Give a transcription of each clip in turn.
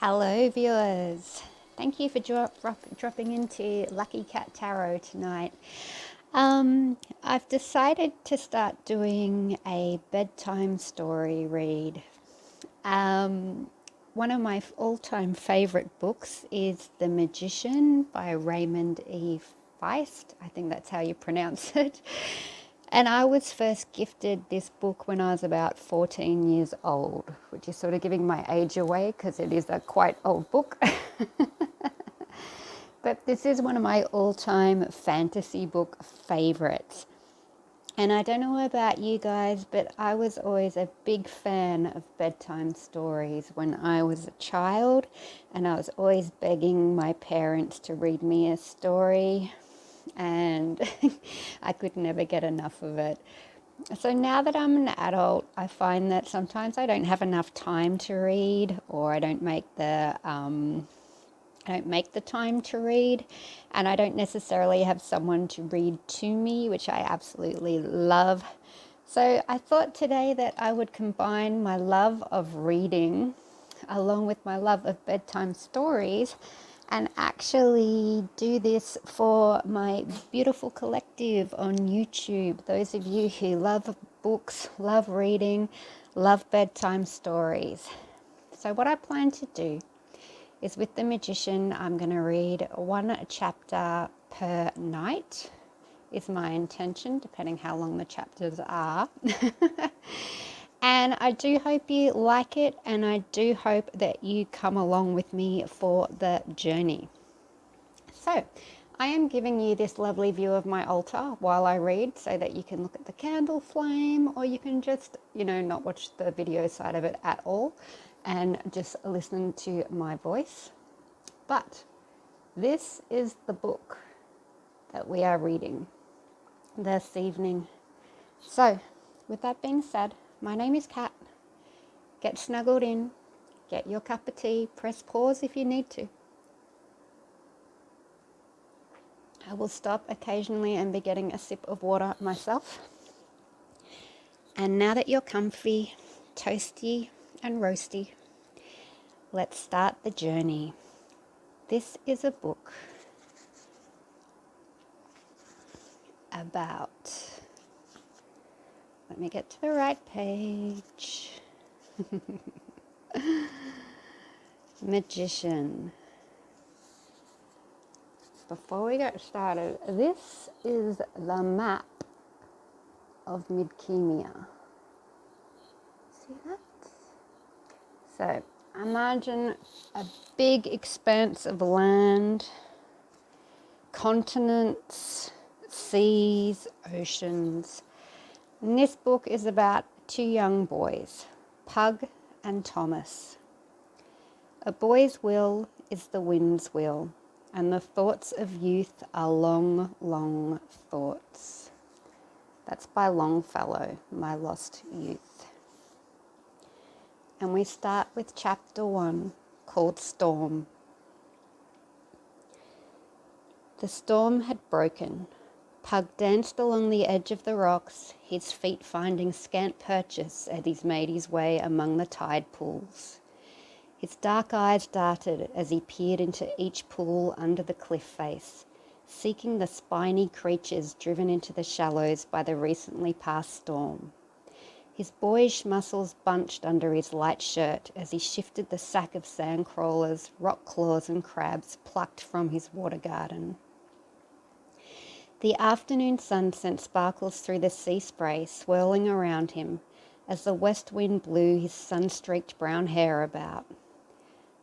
Hello viewers, thank you for dropping into Lucky Cat Tarot tonight. I've decided to start doing a bedtime story read. One of my all-time favorite books is The Magician by Raymond E. Feist. I think that's how you pronounce it. And I was first gifted this book when I was about 14 years old, which is sort of giving my age away because it is a quite old book. But this is one of my all-time fantasy book favorites. And I don't know about you guys, but I was always a big fan of bedtime stories when I was a child, and I was always begging my parents to read me a story, and I could never get enough of it. So now that I'm an adult, I find that sometimes I don't have enough time to read, or I don't make the time to read, and I don't necessarily have someone to read to me, which I absolutely love. So I thought today that I would combine my love of reading along with my love of bedtime stories and actually do this for my beautiful collective on YouTube. Those of you who love books, love reading, love bedtime stories. So what I plan to do is with The Magician, I'm going to read one chapter per night, is my intention, depending how long the chapters are. And I do hope you like it, and I do hope that you come along with me for the journey. So, I am giving you this lovely view of my altar while I read so that you can look at the candle flame, or you can just, not watch the video side of it at all and just listen to my voice. But this is the book that we are reading this evening. So, with that being said, my name is Kat. Get snuggled in, get your cup of tea, press pause if you need to. I will stop occasionally and be getting a sip of water myself. And now that you're comfy, toasty and roasty, let's start the journey. This is a book about, let me get to the right page. Magician. Before we get started, this is the map of Midkemia. See that? So imagine a big expanse of land, continents, seas, oceans. And this book is about two young boys, Pug and Thomas. A boy's will is the wind's will, and the thoughts of youth are long, long thoughts. That's by Longfellow, My Lost Youth. And we start with chapter 1, called Storm. The storm had broken. Pug danced along the edge of the rocks, his feet finding scant purchase as he made his way among the tide pools. His dark eyes darted as he peered into each pool under the cliff face, seeking the spiny creatures driven into the shallows by the recently past storm. His boyish muscles bunched under his light shirt as he shifted the sack of sand crawlers, rock claws and crabs plucked from his water garden. The afternoon sun sent sparkles through the sea spray swirling around him as the west wind blew his sun-streaked brown hair about.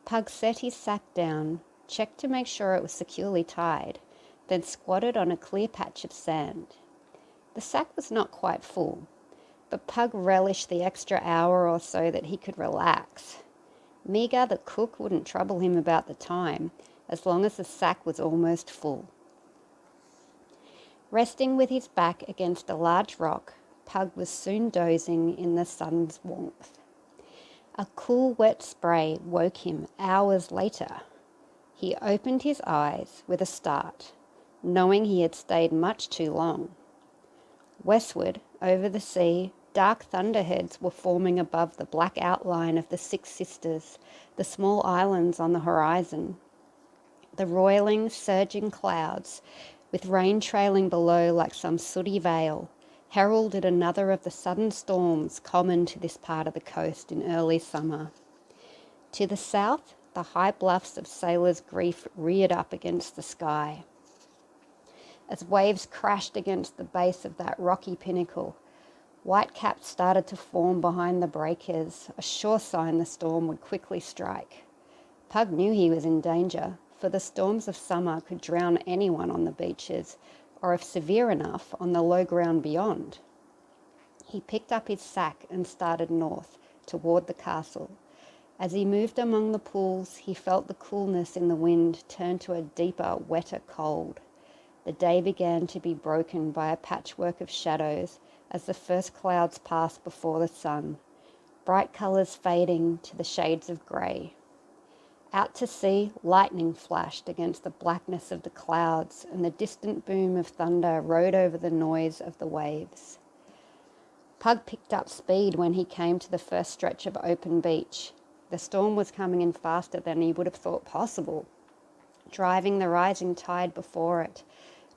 Pug set his sack down, checked to make sure it was securely tied, then squatted on a clear patch of sand. The sack was not quite full, but Pug relished the extra hour or so that he could relax. Miga the cook wouldn't trouble him about the time, as long as the sack was almost full. Resting with his back against a large rock, Pug was soon dozing in the sun's warmth. A cool, wet spray woke him hours later. He opened his eyes with a start, knowing he had stayed much too long. Westward, over the sea, Dark thunderheads were forming above the black outline of the Six Sisters, the small islands on the horizon. The roiling, surging clouds, with rain trailing below like some sooty veil, heralded another of the sudden storms common to this part of the coast in early summer. To the south, the high bluffs of Sailor's Reef reared up against the sky. As waves crashed against the base of that rocky pinnacle, white caps started to form behind the breakers, a sure sign the storm would quickly strike. Pug knew he was in danger, for the storms of summer could drown anyone on the beaches, or if severe enough, on the low ground beyond. He picked up his sack and started north, toward the castle. As he moved among the pools, he felt the coolness in the wind turn to a deeper, wetter cold. The day began to be broken by a patchwork of shadows as the first clouds passed before the sun, bright colours fading to the shades of grey. Out to sea, lightning flashed against the blackness of the clouds, and the distant boom of thunder rode over the noise of the waves. Pug picked up speed when he came to the first stretch of open beach. The storm was coming in faster than he would have thought possible, driving the rising tide before it.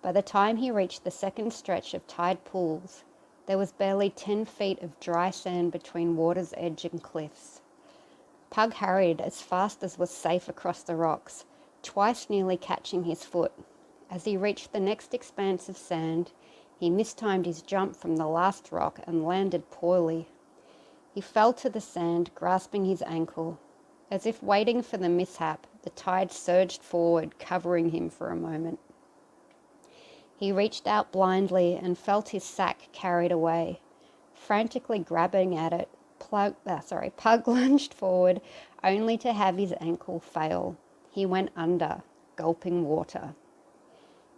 By the time he reached the second stretch of tide pools, there was barely 10 feet of dry sand between water's edge and cliffs. Pug hurried as fast as was safe across the rocks, twice nearly catching his foot. As he reached the next expanse of sand, he mistimed his jump from the last rock and landed poorly. He fell to the sand, grasping his ankle. As if waiting for the mishap, the tide surged forward, covering him for a moment. He reached out blindly and felt his sack carried away. Frantically grabbing at it, Pug lunged forward, only to have his ankle fail. He went under, gulping water.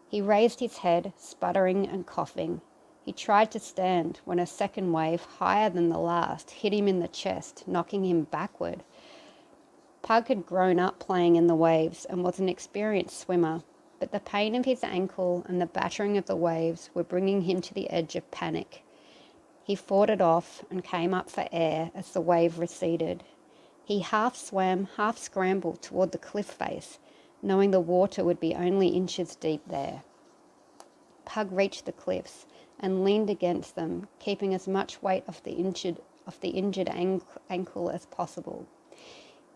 He raised his head, sputtering and coughing. He tried to stand when a second wave, higher than the last, hit him in the chest, knocking him backward. Pug had grown up playing in the waves and was an experienced swimmer, but the pain of his ankle and the battering of the waves were bringing him to the edge of panic. He fought it off and came up for air as the wave receded. He half swam, half scrambled toward the cliff face, knowing the water would be only inches deep there. Pug reached the cliffs and leaned against them, keeping as much weight off the injured ankle as possible.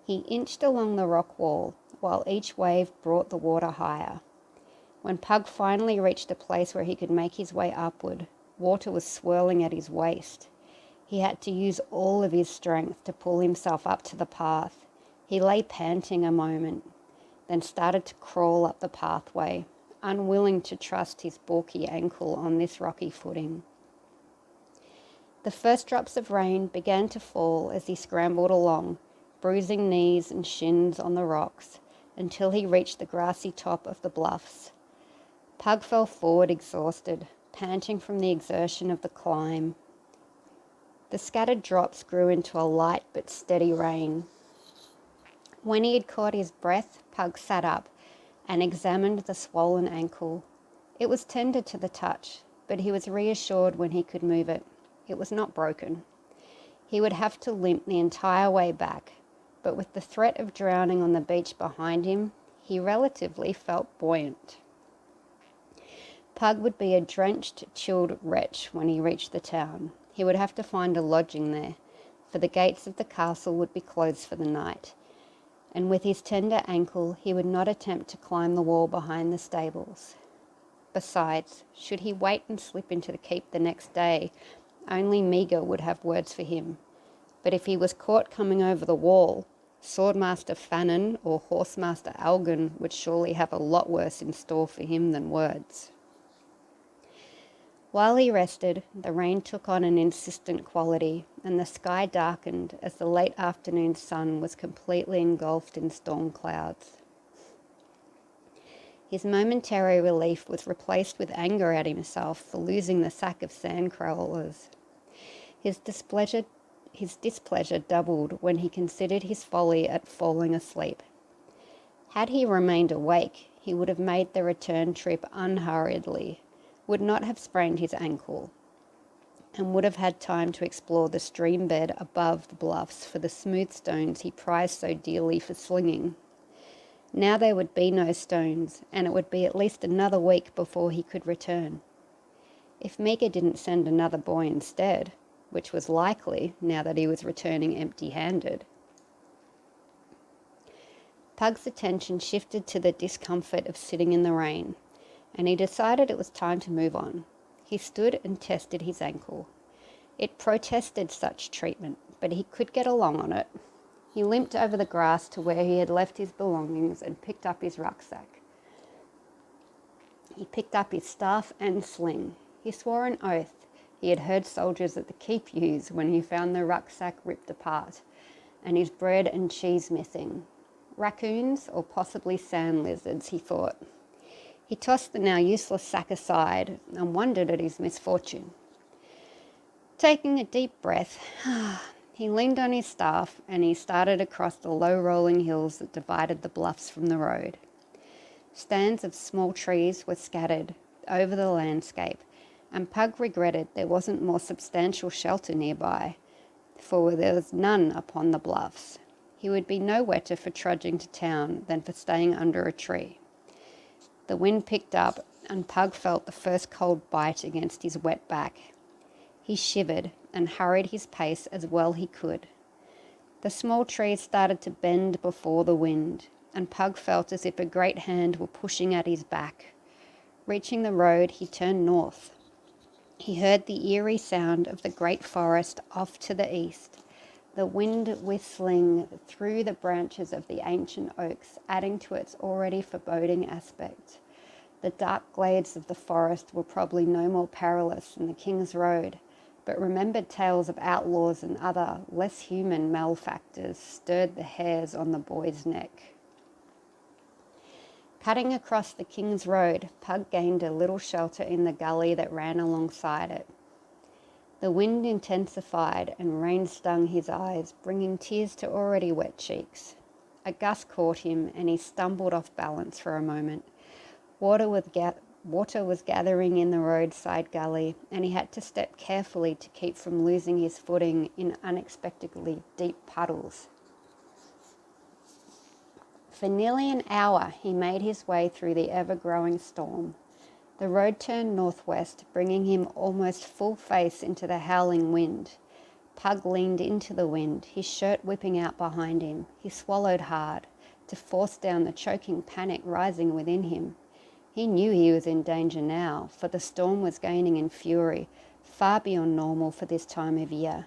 He inched along the rock wall, while each wave brought the water higher. When Pug finally reached a place where he could make his way upward, water was swirling at his waist. He had to use all of his strength to pull himself up to the path. He lay panting a moment, then started to crawl up the pathway, unwilling to trust his balky ankle on this rocky footing. The first drops of rain began to fall as he scrambled along, bruising knees and shins on the rocks, until he reached the grassy top of the bluffs. Pug fell forward exhausted, panting from the exertion of the climb. The scattered drops grew into a light but steady rain. When he had caught his breath, Pug sat up and examined the swollen ankle. It was tender to the touch, but he was reassured when he could move it. It was not broken. He would have to limp the entire way back, but with the threat of drowning on the beach behind him, he relatively felt buoyant. Pug would be a drenched, chilled wretch when he reached the town. He would have to find a lodging there, for the gates of the castle would be closed for the night, and with his tender ankle he would not attempt to climb the wall behind the stables. Besides, should he wait and slip into the keep the next day, only Meager would have words for him. But if he was caught coming over the wall, Swordmaster Fannin or Horsemaster Algan would surely have a lot worse in store for him than words. While he rested, the rain took on an insistent quality, and the sky darkened as the late afternoon sun was completely engulfed in storm clouds. His momentary relief was replaced with anger at himself for losing the sack of sandcrawlers. His displeasure doubled when he considered his folly at falling asleep. Had he remained awake, he would have made the return trip unhurriedly, would not have sprained his ankle. and would have had time to explore the stream bed above the bluffs for the smooth stones he prized so dearly for slinging. Now there would be no stones, and it would be at least another week before he could return. If Meeker didn't send another boy instead, which was likely now that he was returning empty-handed. Pug's attention shifted to the discomfort of sitting in the rain, and he decided it was time to move on. He stood and tested his ankle. It protested such treatment, but he could get along on it. He limped over the grass to where he had left his belongings and picked up his rucksack. He picked up his staff and sling. He swore an oath he had heard soldiers at the keep use when he found the rucksack ripped apart and his bread and cheese missing. Raccoons or possibly sand lizards, he thought. He tossed the now useless sack aside and wondered at his misfortune. Taking a deep breath, he leaned on his staff and he started across the low rolling hills that divided the bluffs from the road. Stands of small trees were scattered over the landscape, and Pug regretted there wasn't more substantial shelter nearby, for there was none upon the bluffs. He would be no wetter for trudging to town than for staying under a tree. The wind picked up, and Pug felt the first cold bite against his wet back. He shivered and hurried his pace as well he could. The small trees started to bend before the wind, and Pug felt as if a great hand were pushing at his back. Reaching the road, he turned north. He heard the eerie sound of the great forest off to the east, the wind whistling through the branches of the ancient oaks, adding to its already foreboding aspect. The dark glades of the forest were probably no more perilous than the King's Road, but remembered tales of outlaws and other, less human malefactors stirred the hairs on the boy's neck. Cutting across the King's Road, Pug gained a little shelter in the gully that ran alongside it. The wind intensified and rain stung his eyes, bringing tears to already wet cheeks. A gust caught him and he stumbled off balance for a moment. Water was gathering in the roadside gully, and he had to step carefully to keep from losing his footing in unexpectedly deep puddles. For nearly an hour he made his way through the ever-growing storm. The road turned northwest, bringing him almost full face into the howling wind. Pug leaned into the wind, his shirt whipping out behind him. He swallowed hard, to force down the choking panic rising within him. He knew he was in danger now, for the storm was gaining in fury, far beyond normal for this time of year.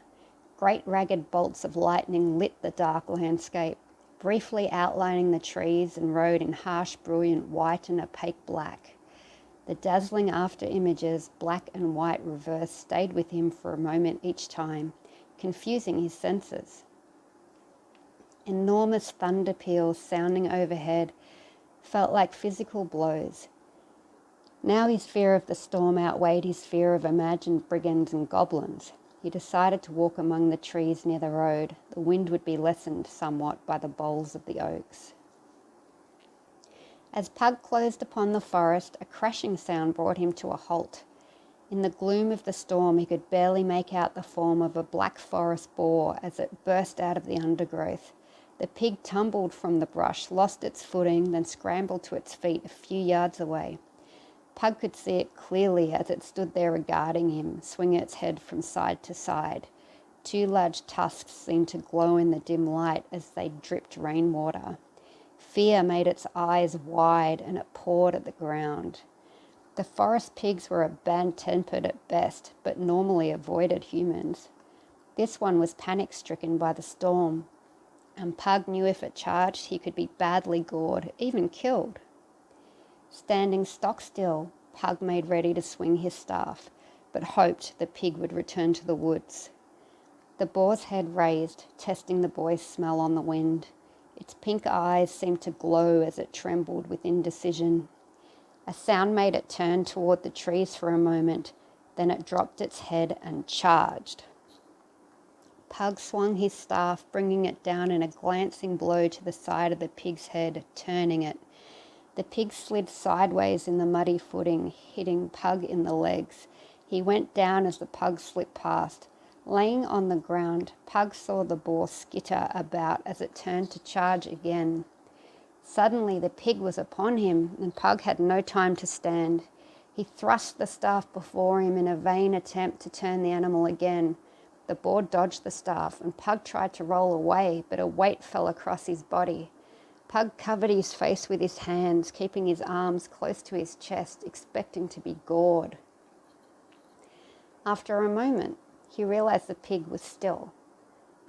Great ragged bolts of lightning lit the dark landscape, briefly outlining the trees and road in harsh, brilliant white and opaque black. The dazzling after images, black and white reversed, stayed with him for a moment each time, confusing his senses. Enormous thunder peals sounding overhead felt like physical blows. Now his fear of the storm outweighed his fear of imagined brigands and goblins. He decided to walk among the trees near the road. The wind would be lessened somewhat by the boles of the oaks. As Pug closed upon the forest, a crashing sound brought him to a halt. In the gloom of the storm, he could barely make out the form of a black forest boar as it burst out of the undergrowth. The pig tumbled from the brush, lost its footing, then scrambled to its feet a few yards away. Pug could see it clearly as it stood there regarding him, swinging its head from side to side. Two large tusks seemed to glow in the dim light as they dripped rainwater. Fear made its eyes wide and it pawed at the ground. The forest pigs were bad-tempered at best, but normally avoided humans. This one was panic-stricken by the storm, and Pug knew if it charged he could be badly gored, even killed. Standing stock still, Pug made ready to swing his staff, but hoped the pig would return to the woods. The boar's head raised, testing the boy's smell on the wind. Its pink eyes seemed to glow as it trembled with indecision. A sound made it turn toward the trees for a moment, then it dropped its head and charged. Pug swung his staff, bringing it down in a glancing blow to the side of the pig's head, turning it. The pig slid sideways in the muddy footing, hitting Pug in the legs. He went down as the pug slipped past. Laying on the ground, Pug saw the boar skitter about as it turned to charge again. Suddenly the pig was upon him, and Pug had no time to stand. He thrust the staff before him in a vain attempt to turn the animal again. The boar dodged the staff, and Pug tried to roll away, but a weight fell across his body. Pug covered his face with his hands, keeping his arms close to his chest, expecting to be gored. After a moment, he realized the pig was still.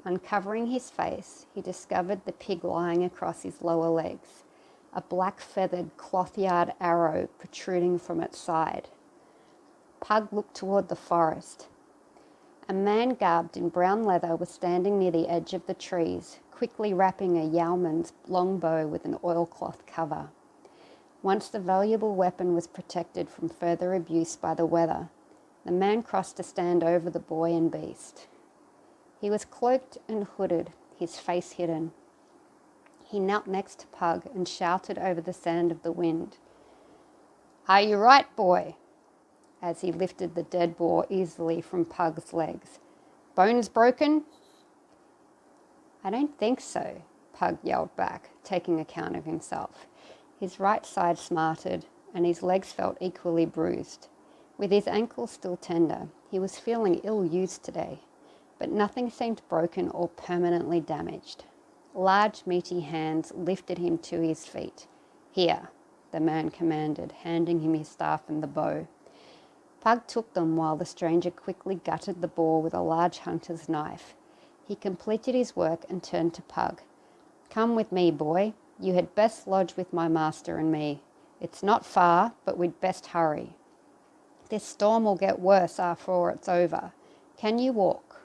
Uncovering his face, he discovered the pig lying across his lower legs, a black feathered cloth-yard arrow protruding from its side. Pug looked toward the forest. A man garbed in brown leather was standing near the edge of the trees, quickly wrapping a yeoman's longbow with an oilcloth cover. Once the valuable weapon was protected from further abuse by the weather, the man crossed to stand over the boy and beast. He was cloaked and hooded, his face hidden. He knelt next to Pug and shouted over the sound of the wind, "Are you right, boy?" as he lifted the dead boar easily from Pug's legs. "Bones broken?" "I don't think so," Pug yelled back, taking account of himself. His right side smarted, and his legs felt equally bruised. With his ankles still tender, he was feeling ill-used today, but nothing seemed broken or permanently damaged. Large, meaty hands lifted him to his feet. "Here," the man commanded, handing him his staff and the bow. Pug took them while the stranger quickly gutted the boar with a large hunter's knife. He completed his work and turned to Pug. "Come with me, boy. You had best lodge with my master and me. It's not far, but we'd best hurry. This storm will get worse after it's over. Can you walk?"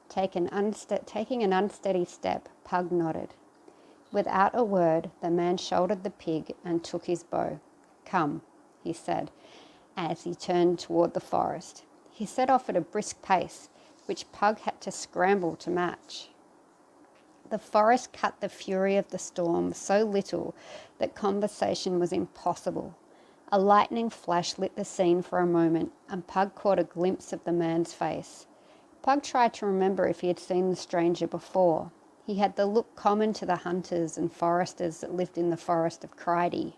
Taking an unsteady step, Pug nodded. Without a word, the man shouldered the pig and took his bow. "Come," he said, as he turned toward the forest. He set off at a brisk pace, which Pug had to scramble to match. The forest cut the fury of the storm so little that conversation was impossible. A lightning flash lit the scene for a moment, and Pug caught a glimpse of the man's face. Pug tried to remember if he had seen the stranger before. He had the look common to the hunters and foresters that lived in the forest of Cryde.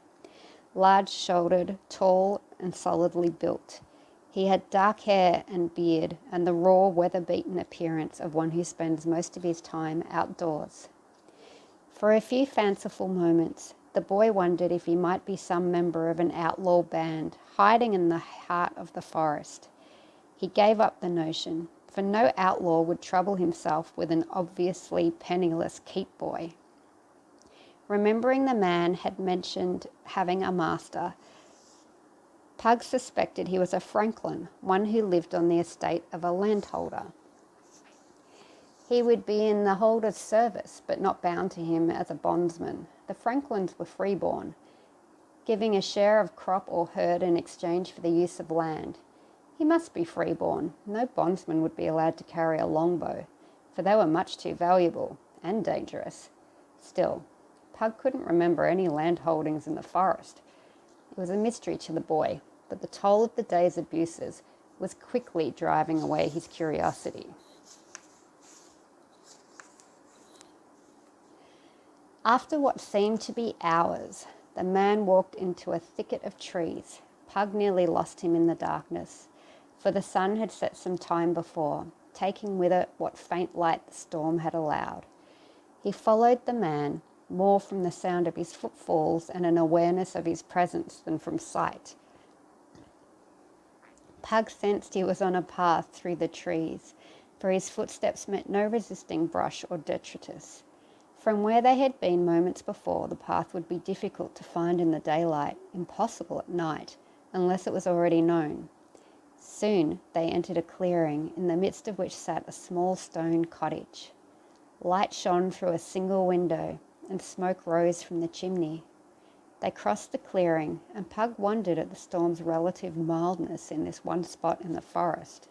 Large-shouldered, tall, and solidly built. He had dark hair and beard, and the raw, weather-beaten appearance of one who spends most of his time outdoors. For a few fanciful moments, the boy wondered if he might be some member of an outlaw band hiding in the heart of the forest. He gave up the notion, for no outlaw would trouble himself with an obviously penniless keep boy. Remembering the man had mentioned having a master, Pug suspected he was a franklin, one who lived on the estate of a landholder. He would be in the holder's service, but not bound to him as a bondsman. The franklins were freeborn, giving a share of crop or herd in exchange for the use of land. He must be freeborn. No bondsman would be allowed to carry a longbow, for they were much too valuable and dangerous. Still, Pug couldn't remember any land holdings in the forest. It was a mystery to the boy, but the toll of the day's abuses was quickly driving away his curiosity. After what seemed to be hours, the man walked into a thicket of trees. Pug nearly lost him in the darkness, for the sun had set some time before, taking with it what faint light the storm had allowed. He followed the man, more from the sound of his footfalls and an awareness of his presence than from sight. Pug sensed he was on a path through the trees, for his footsteps met no resisting brush or detritus. From where they had been moments before, the path would be difficult to find in the daylight, impossible at night, unless it was already known. Soon they entered a clearing, in the midst of which sat a small stone cottage. Light shone through a single window, and smoke rose from the chimney. They crossed the clearing, and Pug wondered at the storm's relative mildness in this one spot in the forest.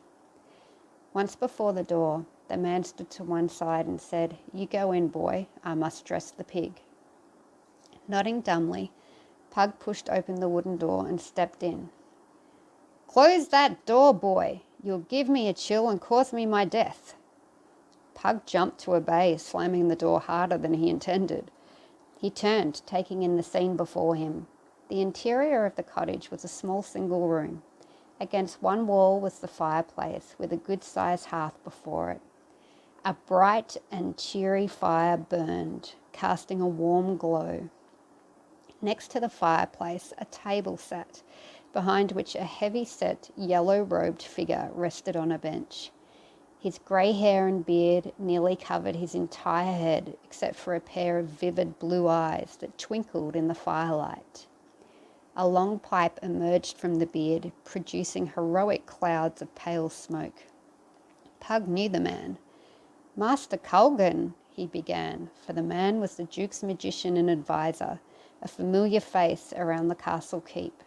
Once before the door, the man stood to one side and said, "You go in, boy. I must dress the pig." Nodding dumbly, Pug pushed open the wooden door and stepped in. Close that door, boy. You'll give me a chill and cause me my death. Pug jumped to obey, slamming the door harder than he intended. He turned, taking in the scene before him. The interior of the cottage was a small single room. Against one wall was the fireplace, with a good-sized hearth before it. A bright and cheery fire burned, casting a warm glow. Next to the fireplace, a table sat, behind which a heavy-set, yellow-robed figure rested on a bench. His grey hair and beard nearly covered his entire head, except for a pair of vivid blue eyes that twinkled in the firelight. A long pipe emerged from the beard, producing heroic clouds of pale smoke. Pug knew the man. "Master Colgan," he began, for the man was the Duke's magician and adviser, a familiar face around the castle keep.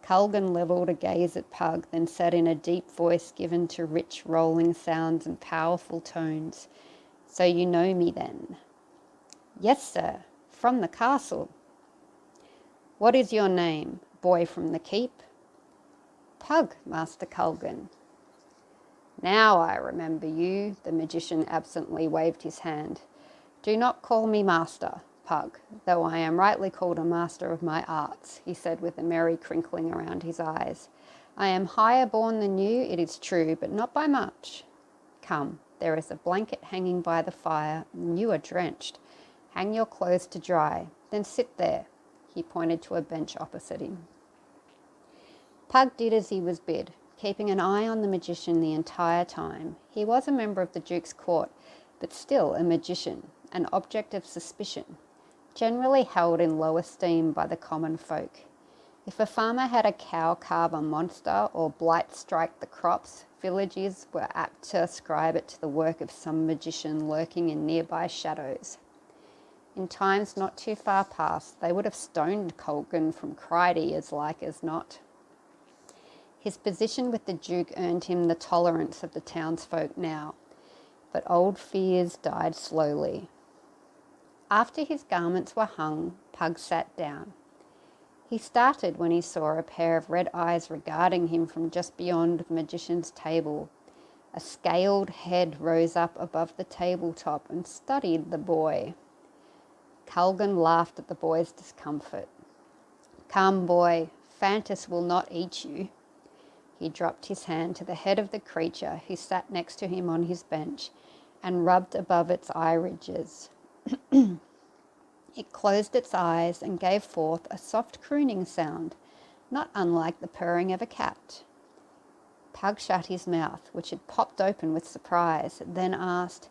Colgan levelled a gaze at Pug, then said in a deep voice given to rich rolling sounds and powerful tones, "So you know me then?" "Yes, sir, from the castle." "What is your name, boy from the keep?" "Pug, Master Colgan." "Now I remember you." The magician absently waved his hand. "Do not call me master, Pug, though I am rightly called a master of my arts," he said with a merry crinkling around his eyes. "I am higher born than you, it is true, but not by much. Come, there is a blanket hanging by the fire, and you are drenched. Hang your clothes to dry, then sit there." He pointed to a bench opposite him. Pug did as he was bid, keeping an eye on the magician the entire time. He was a member of the Duke's court, but still a magician, an object of suspicion, generally held in low esteem by the common folk. If a farmer had a cow carve a monster or blight strike the crops, villagers were apt to ascribe it to the work of some magician lurking in nearby shadows. In times not too far past, they would have stoned Colgan from Crichton as like as not. His position with the Duke earned him the tolerance of the townsfolk now, but old fears died slowly. After his garments were hung, Pug sat down. He started when he saw a pair of red eyes regarding him from just beyond the magician's table. A scaled head rose up above the tabletop and studied the boy. Colgan laughed at the boy's discomfort. "Come, boy, Fantas will not eat you." He dropped his hand to the head of the creature who sat next to him on his bench and rubbed above its eye ridges. It closed its eyes and gave forth a soft crooning sound, not unlike the purring of a cat. Pug shut his mouth, which had popped open with surprise, then asked,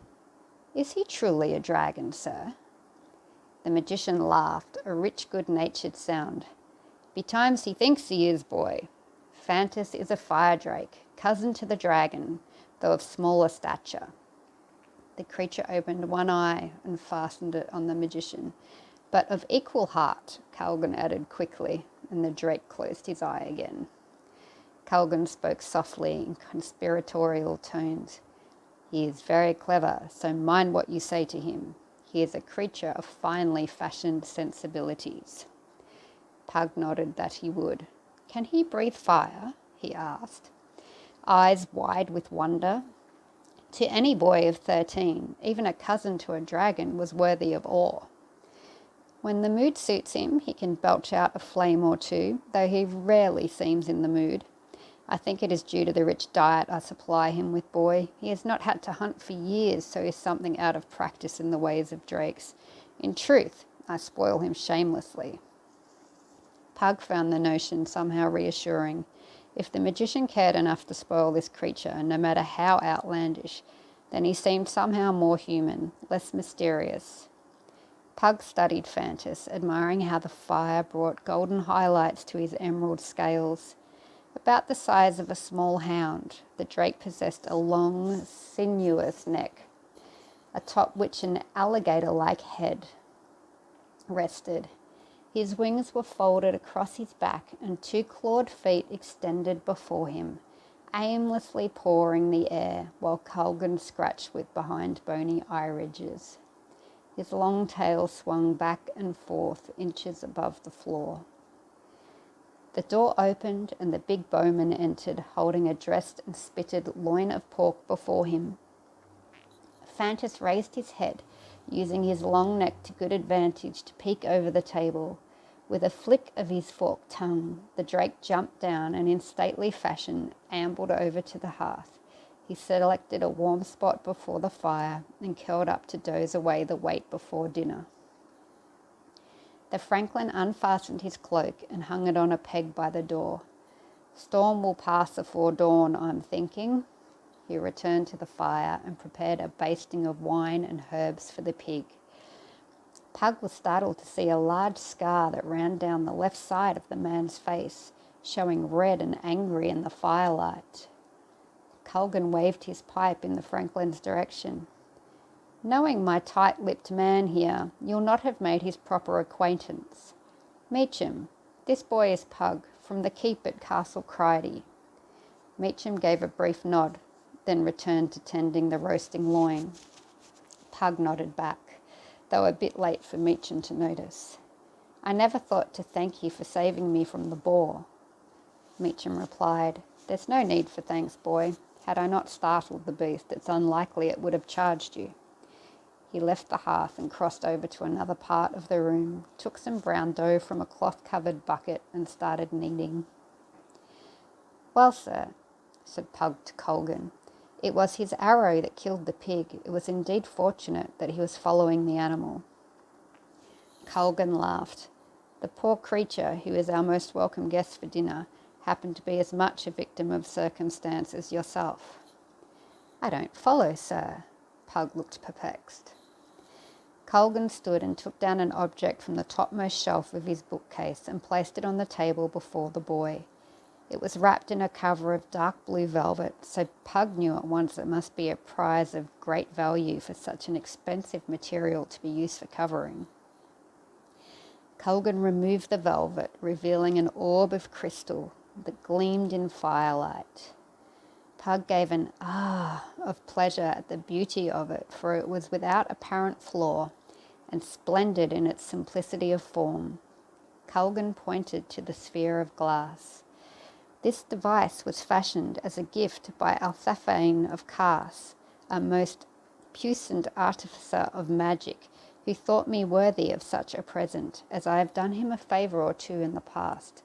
"Is he truly a dragon, sir?" The magician laughed, a rich, good-natured sound. "Betimes he thinks he is, boy. Fantas is a fire drake, cousin to the dragon, though of smaller stature." The creature opened one eye and fastened it on the magician. "But of equal heart," Colgan added quickly, and the drake closed his eye again. Colgan spoke softly in conspiratorial tones. "He is very clever, so mind what you say to him. He is a creature of finely fashioned sensibilities." Pug nodded that he would. "Can he breathe fire?" he asked, eyes wide with wonder. To any boy of 13, even a cousin to a dragon was worthy of awe. "When the mood suits him, he can belch out a flame or two, though he rarely seems in the mood. I think it is due to the rich diet I supply him with, boy. He has not had to hunt for years, so is something out of practice in the ways of drakes. In truth, I spoil him shamelessly." Pug found the notion somehow reassuring. If the magician cared enough to spoil this creature, no matter how outlandish, then he seemed somehow more human, less mysterious. Pug studied Fantas, admiring how the fire brought golden highlights to his emerald scales. About the size of a small hound, the drake possessed a long, sinuous neck, atop which an alligator-like head rested. His wings were folded across his back, and two clawed feet extended before him, aimlessly pawing the air, while Colgan scratched with behind bony eye ridges. His long tail swung back and forth inches above the floor. The door opened and the big bowman entered, holding a dressed and spitted loin of pork before him. Fantus raised his head, using his long neck to good advantage to peek over the table. With a flick of his forked tongue, the drake jumped down and in stately fashion ambled over to the hearth. He selected a warm spot before the fire and curled up to doze away the wait before dinner. The franklin unfastened his cloak and hung it on a peg by the door. Storm will pass afore dawn, I'm thinking. He returned to the fire and prepared a basting of wine and herbs for the pig. Pug was startled to see a large scar that ran down the left side of the man's face, showing red and angry in the firelight. Colgan waved his pipe in the franklin's direction. Knowing my tight-lipped man here, you'll not have made his proper acquaintance. Meacham, this boy is Pug, from the keep at Castle Crichton. Meacham gave a brief nod, then returned to tending the roasting loin. Pug nodded back, though a bit late for Meacham to notice. I never thought to thank you for saving me from the boar. Meacham replied, There's no need for thanks, boy. Had I not startled the beast, it's unlikely it would have charged you. He left the hearth and crossed over to another part of the room, took some brown dough from a cloth-covered bucket and started kneading. Well, sir, said Pug to Colgan, it was his arrow that killed the pig. It was indeed fortunate that he was following the animal. Colgan laughed. The poor creature, who is our most welcome guest for dinner, happened to be as much a victim of circumstance as yourself. I don't follow, sir. Pug looked perplexed. Colgan stood and took down an object from the topmost shelf of his bookcase and placed it on the table before the boy. It was wrapped in a cover of dark blue velvet, so Pug knew at once it must be a prize of great value for such an expensive material to be used for covering. Colgan removed the velvet, revealing an orb of crystal that gleamed in firelight. Pug gave an ah of pleasure at the beauty of it, for it was without apparent flaw and splendid in its simplicity of form. Colgan pointed to the sphere of glass. This device was fashioned as a gift by Althaphane of Cusp, a most puissant artificer of magic, who thought me worthy of such a present, as I have done him a favour or two in the past.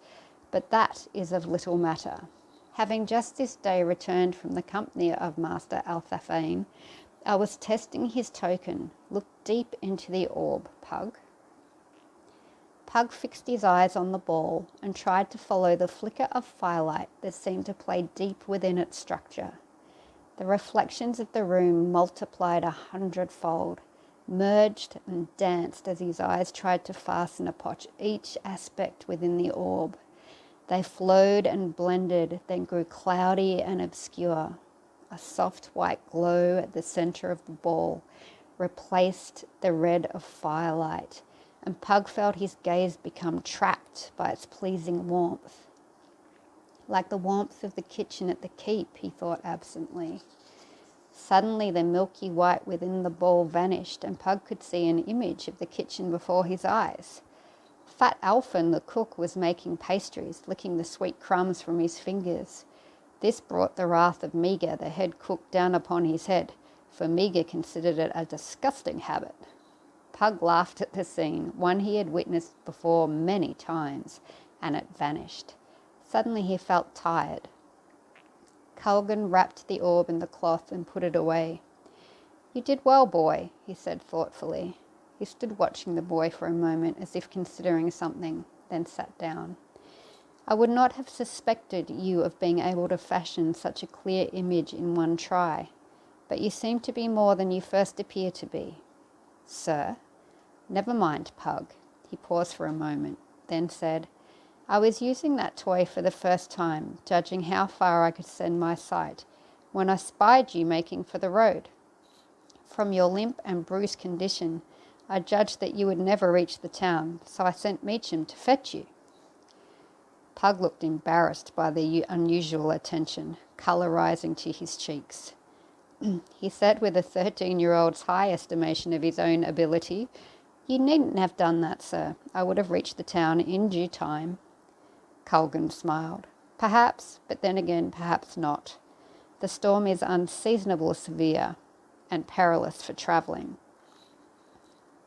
But that is of little matter. Having just this day returned from the company of Master Althaphane, I was testing his token. Look deep into the orb, Pug. Pug fixed his eyes on the ball and tried to follow the flicker of firelight that seemed to play deep within its structure. The reflections of the room multiplied 100-fold, merged and danced as his eyes tried to fasten upon each aspect within the orb. They flowed and blended, then grew cloudy and obscure. A soft white glow at the centre of the ball replaced the red of firelight, and Pug felt his gaze become trapped by its pleasing warmth. Like the warmth of the kitchen at the keep, he thought absently. Suddenly the milky white within the ball vanished, and Pug could see an image of the kitchen before his eyes. Fat Alphin, the cook, was making pastries, licking the sweet crumbs from his fingers. This brought the wrath of Meagher, the head cook, down upon his head, for Meagher considered it a disgusting habit. Pug laughed at the scene, one he had witnessed before many times, and it vanished. Suddenly he felt tired. Colgan wrapped the orb in the cloth and put it away. You did well, boy, he said thoughtfully. He stood watching the boy for a moment as if considering something, then sat down. I would not have suspected you of being able to fashion such a clear image in one try, but you seem to be more than you first appear to be. Sir? Never mind, Pug. He paused for a moment, then said, I was using that toy for the first time, judging how far I could send my sight, when I spied you making for the road. From your limp and bruised condition, I judged that you would never reach the town, so I sent Meacham to fetch you. Pug looked embarrassed by the unusual attention, colour rising to his cheeks. He said with a 13-year-old's high estimation of his own ability, You needn't have done that, sir. I would have reached the town in due time. Colgan smiled. Perhaps, but then again, perhaps not. The storm is unseasonably severe and perilous for travelling.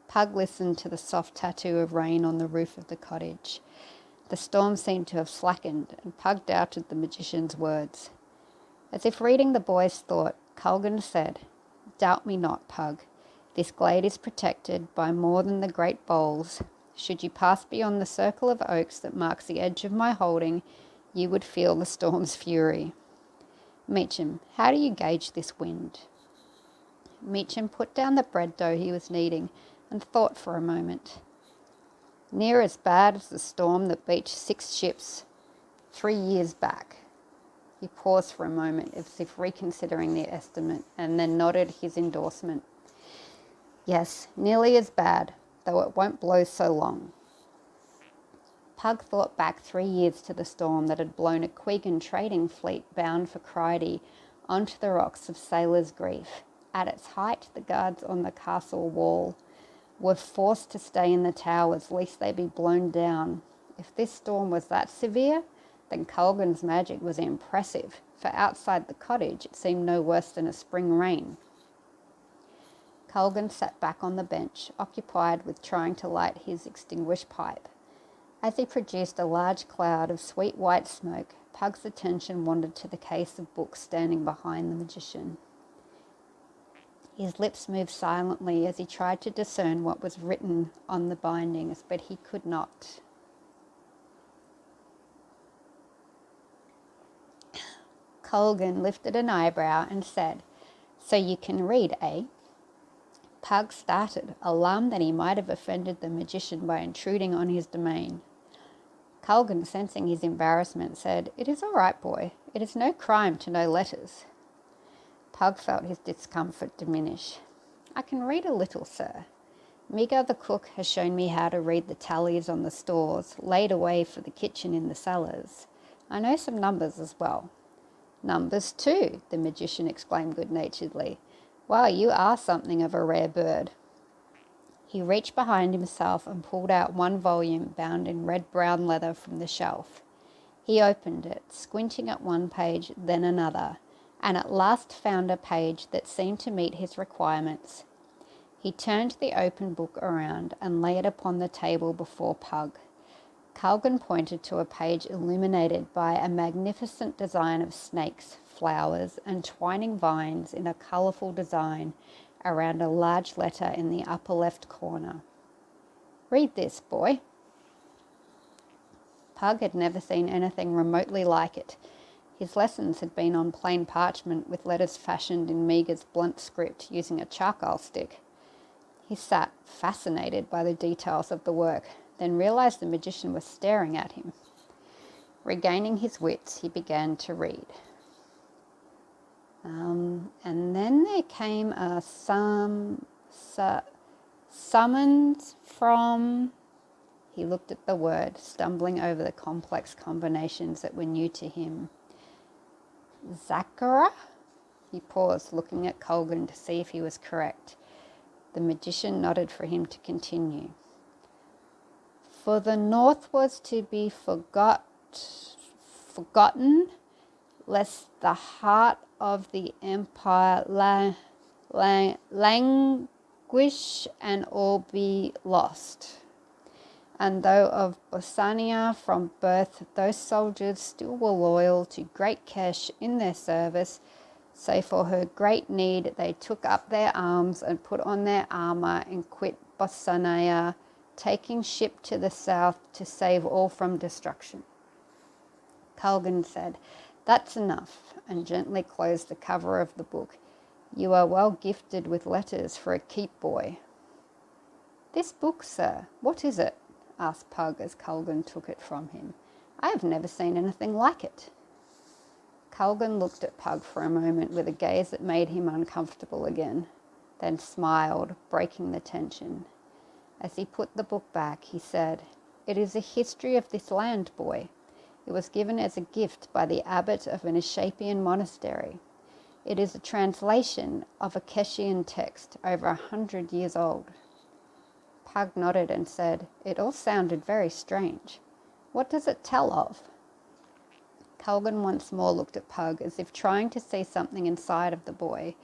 Pug listened to the soft tattoo of rain on the roof of the cottage. The storm seemed to have slackened, and Pug doubted the magician's words. As if reading the boy's thought, Colgan said, "Doubt me not, Pug. This glade is protected by more than the great boles. Should you pass beyond the circle of oaks that marks the edge of my holding, you would feel the storm's fury." Meacham, how do you gauge this wind? Meacham put down the bread dough he was kneading and thought for a moment. Near as bad as the storm that beached 6 ships 3 years back. He paused for a moment as if reconsidering the estimate and then nodded his endorsement. Yes, nearly as bad, though it won't blow so long. Pug thought back 3 years to the storm that had blown a Quigan trading fleet bound for Crichton onto the rocks of Sailor's Grief. At its height, the guards on the castle wall were forced to stay in the towers lest they be blown down. If this storm was that severe, then Colgan's magic was impressive, for outside the cottage it seemed no worse than a spring rain. Colgan sat back on the bench, occupied with trying to light his extinguished pipe. As he produced a large cloud of sweet white smoke, Pug's attention wandered to the case of books standing behind the magician. His lips moved silently as he tried to discern what was written on the bindings, but he could not. Colgan lifted an eyebrow and said, "So you can read, eh?" Pug started, alarmed that he might have offended the magician by intruding on his domain. Colgan, sensing his embarrassment, said, "It is all right, boy. It is no crime to know letters." Pug felt his discomfort diminish. "I can read a little, sir. Miga the cook has shown me how to read the tallies on the stores, laid away for the kitchen in the cellars. I know some numbers as well." "Numbers too," the magician exclaimed good-naturedly. "Well, you are something of a rare bird." He reached behind himself and pulled out one volume bound in red-brown leather from the shelf. He opened it, squinting at one page, then another, and at last found a page that seemed to meet his requirements. He turned the open book around and laid it upon the table before Pug. Colgan pointed to a page illuminated by a magnificent design of snakes, flowers, and twining vines in a colourful design around a large letter in the upper left corner. "Read this, boy." Pug had never seen anything remotely like it. His lessons had been on plain parchment with letters fashioned in Miga's blunt script using a charcoal stick. He sat, fascinated by the details of the work, then realised the magician was staring at him. Regaining his wits, he began to read. And then there came a summons from... He looked at the word, stumbling over the complex combinations that were new to him. "Zachara?" He paused, looking at Colgan to see if he was correct. The magician nodded for him to continue. "For the north was to be forgotten, lest the heart of the empire languish and all be lost. And though of Bosania from birth, those soldiers still were loyal to great Kesh in their service, so for her great need they took up their arms and put on their armour and quit Bosania, taking ship to the south to save all from destruction." Colgan said, "That's enough," and gently closed the cover of the book. "You are well gifted with letters for a keep boy." "This book, sir, what is it?" asked Pug as Colgan took it from him. "I have never seen anything like it." Colgan looked at Pug for a moment with a gaze that made him uncomfortable again, then smiled, breaking the tension. As he put the book back, he said, "It is a history of this land, boy. It was given as a gift by the abbot of an Ishapian monastery. It is a translation of a Keshian text over 100 years old." Pug nodded and said, "It all sounded very strange. What does it tell of?" Culgan once more looked at Pug as if trying to see something inside of the boy,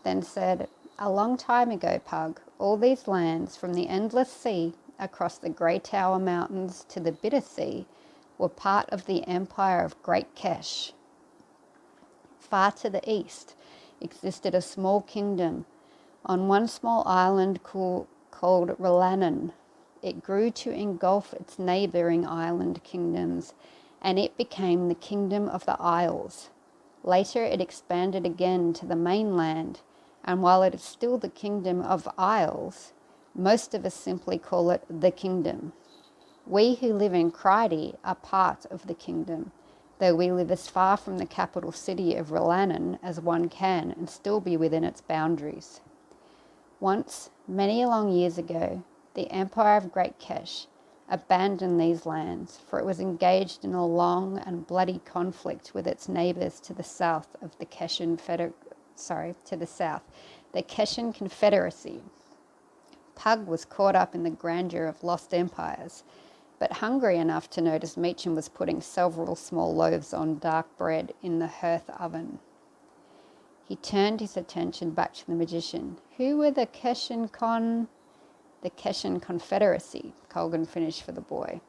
then said, "A long time ago, Pug, all these lands, from the endless sea across the Grey Tower Mountains to the Bitter Sea, were part of the empire of Great Kesh. Far to the east existed a small kingdom on one small island called Relanan. It grew to engulf its neighbouring island kingdoms, and it became the Kingdom of the Isles. Later it expanded again to the mainland, and while it is still the Kingdom of Isles, most of us simply call it the Kingdom. We who live in Cryde are part of the Kingdom, though we live as far from the capital city of Relanan as one can and still be within its boundaries. Once, many long years ago, the Empire of Great Kesh abandoned these lands, for it was engaged in a long and bloody conflict with its neighbours to the south of the Keshan the Keshan Confederacy. Pug was caught up in the grandeur of lost empires, but hungry enough to notice Meacham was putting several small loaves on dark bread in the hearth oven. He turned his attention back to the magician. "Who were the Keshan Confederacy," Colgan finished for the boy.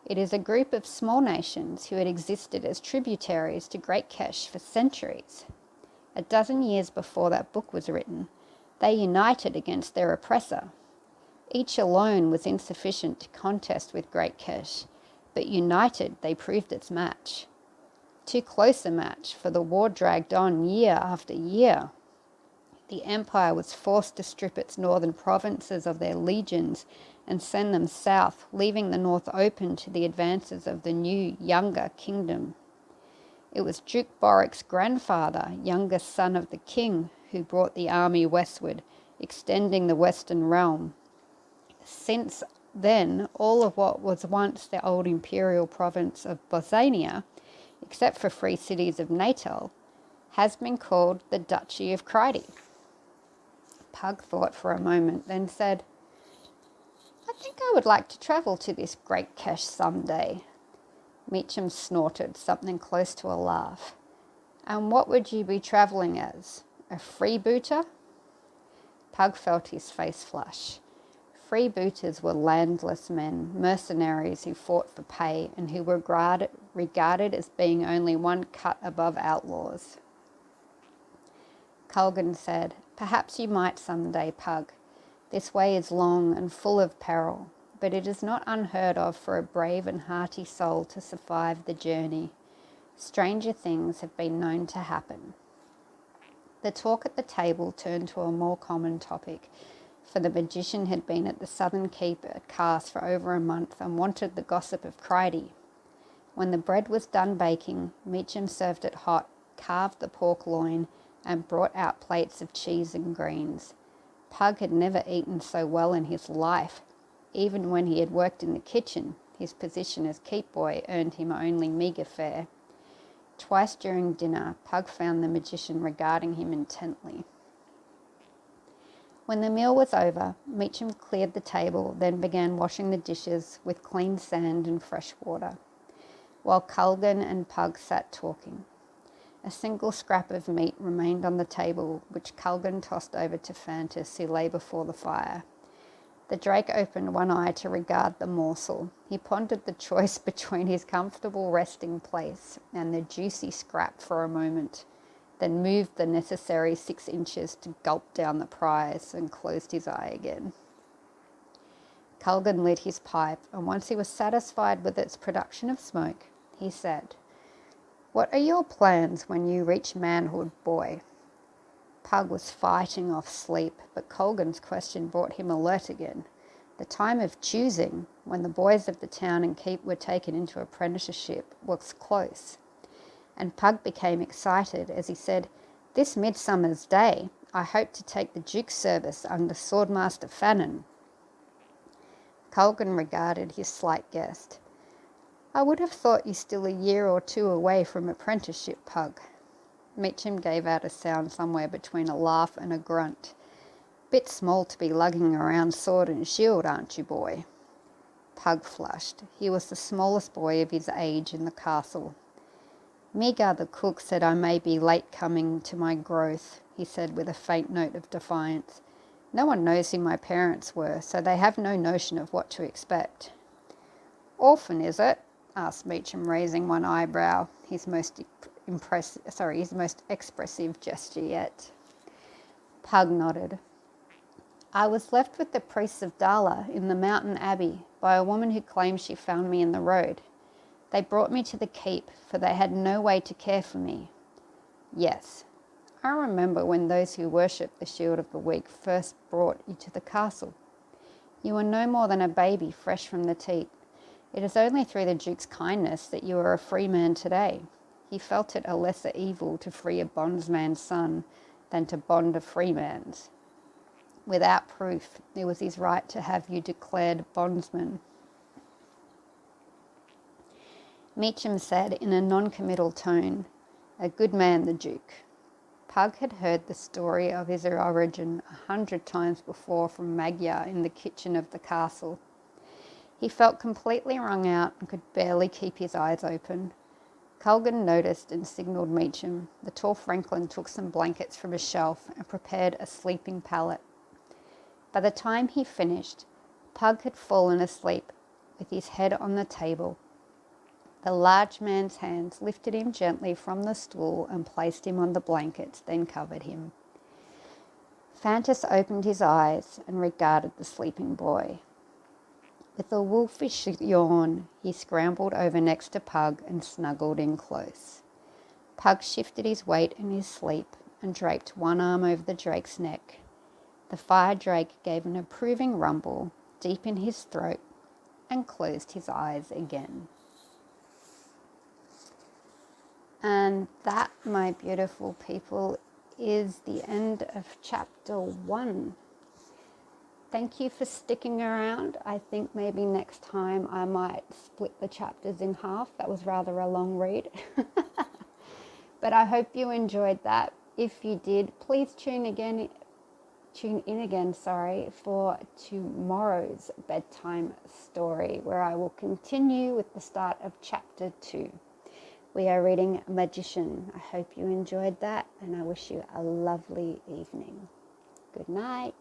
"It is a group of small nations who had existed as tributaries to Great Kesh for centuries. A dozen years before that book was written, they united against their oppressor. Each alone was insufficient to contest with Great Kesh, but united they proved its match. Too close a match, for the war dragged on year after year. The empire was forced to strip its northern provinces of their legions and send them south, leaving the north open to the advances of the new, younger kingdom. It was Duke Boric's grandfather, youngest son of the king, who brought the army westward, extending the western realm. Since then, all of what was once the old imperial province of Bosania, except for free cities of Natal, has been called the Duchy of Cryde." Pug thought for a moment, then said, "I think I would like to travel to this Great Kesh someday." Meacham snorted, something close to a laugh. "And what would you be travelling as? A freebooter?" Pug felt his face flush. Freebooters were landless men, mercenaries who fought for pay and who were regarded as being only one cut above outlaws. Colgan said, "Perhaps you might some day, Pug. This way is long and full of peril, but it is not unheard of for a brave and hearty soul to survive the journey. Stranger things have been known to happen." The talk at the table turned to a more common topic, for the magician had been at the southern keep at Cusp for over a month and wanted the gossip of Cryde. When the bread was done baking, Meacham served it hot, carved the pork loin, and brought out plates of cheese and greens. Pug had never eaten so well in his life. Even when he had worked in the kitchen, his position as keep boy earned him only meagre fare. Twice during dinner, Pug found the magician regarding him intently. When the meal was over, Meacham cleared the table, then began washing the dishes with clean sand and fresh water, while Colgan and Pug sat talking. A single scrap of meat remained on the table, which Colgan tossed over to Fantas, who lay before the fire. The drake opened one eye to regard the morsel. He pondered the choice between his comfortable resting place and the juicy scrap for a moment, then moved the necessary 6 inches to gulp down the prize and closed his eye again. Colgan lit his pipe, and once he was satisfied with its production of smoke, he said, "What are your plans when you reach manhood, boy?" Pug was fighting off sleep, but Colgan's question brought him alert again. The time of choosing, when the boys of the town and keep were taken into apprenticeship, was close, and Pug became excited as he said, "This Midsummer's Day, I hope to take the Duke's service under Swordmaster Fannin." Colgan regarded his slight guest. "I would have thought you still a year or two away from apprenticeship, Pug." Meacham gave out a sound somewhere between a laugh and a grunt. "Bit small to be lugging around sword and shield, aren't you, boy?" Pug flushed. He was the smallest boy of his age in the castle. Miga the cook said I may be late coming to my growth, he said with a faint note of defiance. No one knows who my parents were, so they have no notion of what to expect. Orphan, is it? Asked Meacham, raising one eyebrow, his most expressive gesture yet. Pug nodded. I was left with the priests of Dala in the mountain abbey by a woman who claims she found me in the road. They brought me to the keep, for they had no way to care for me. Yes, I remember when those who worshipped the Shield of the Weak first brought you to the castle. You were no more than a baby fresh from the teat. It is only through the Duke's kindness that you are a free man today. He felt it a lesser evil to free a bondsman's son than to bond a free man's. Without proof, it was his right to have you declared bondsman. Meacham said in a non-committal tone, a good man, the Duke. Pug had heard the story of his origin 100 times before from Magyar in the kitchen of the castle. He felt completely wrung out and could barely keep his eyes open. Culgan noticed and signalled Meacham. The tall Franklin took some blankets from a shelf and prepared a sleeping pallet. By the time he finished, Pug had fallen asleep with his head on the table. The large man's hands lifted him gently from the stool and placed him on the blankets, then covered him. Fantus opened his eyes and regarded the sleeping boy. With a wolfish yawn, he scrambled over next to Pug and snuggled in close. Pug shifted his weight in his sleep and draped one arm over the drake's neck. The fire drake gave an approving rumble deep in his throat and closed his eyes again. And that, my beautiful people, is the end of chapter 1. Thank you for sticking around. I think maybe next time I might split the chapters in half. That was rather a long read. But I hope you enjoyed that. If you did, please tune in again, for tomorrow's bedtime story, where I will continue with the start of chapter 2. We are reading Magician. I hope you enjoyed that, and I wish you a lovely evening. Good night.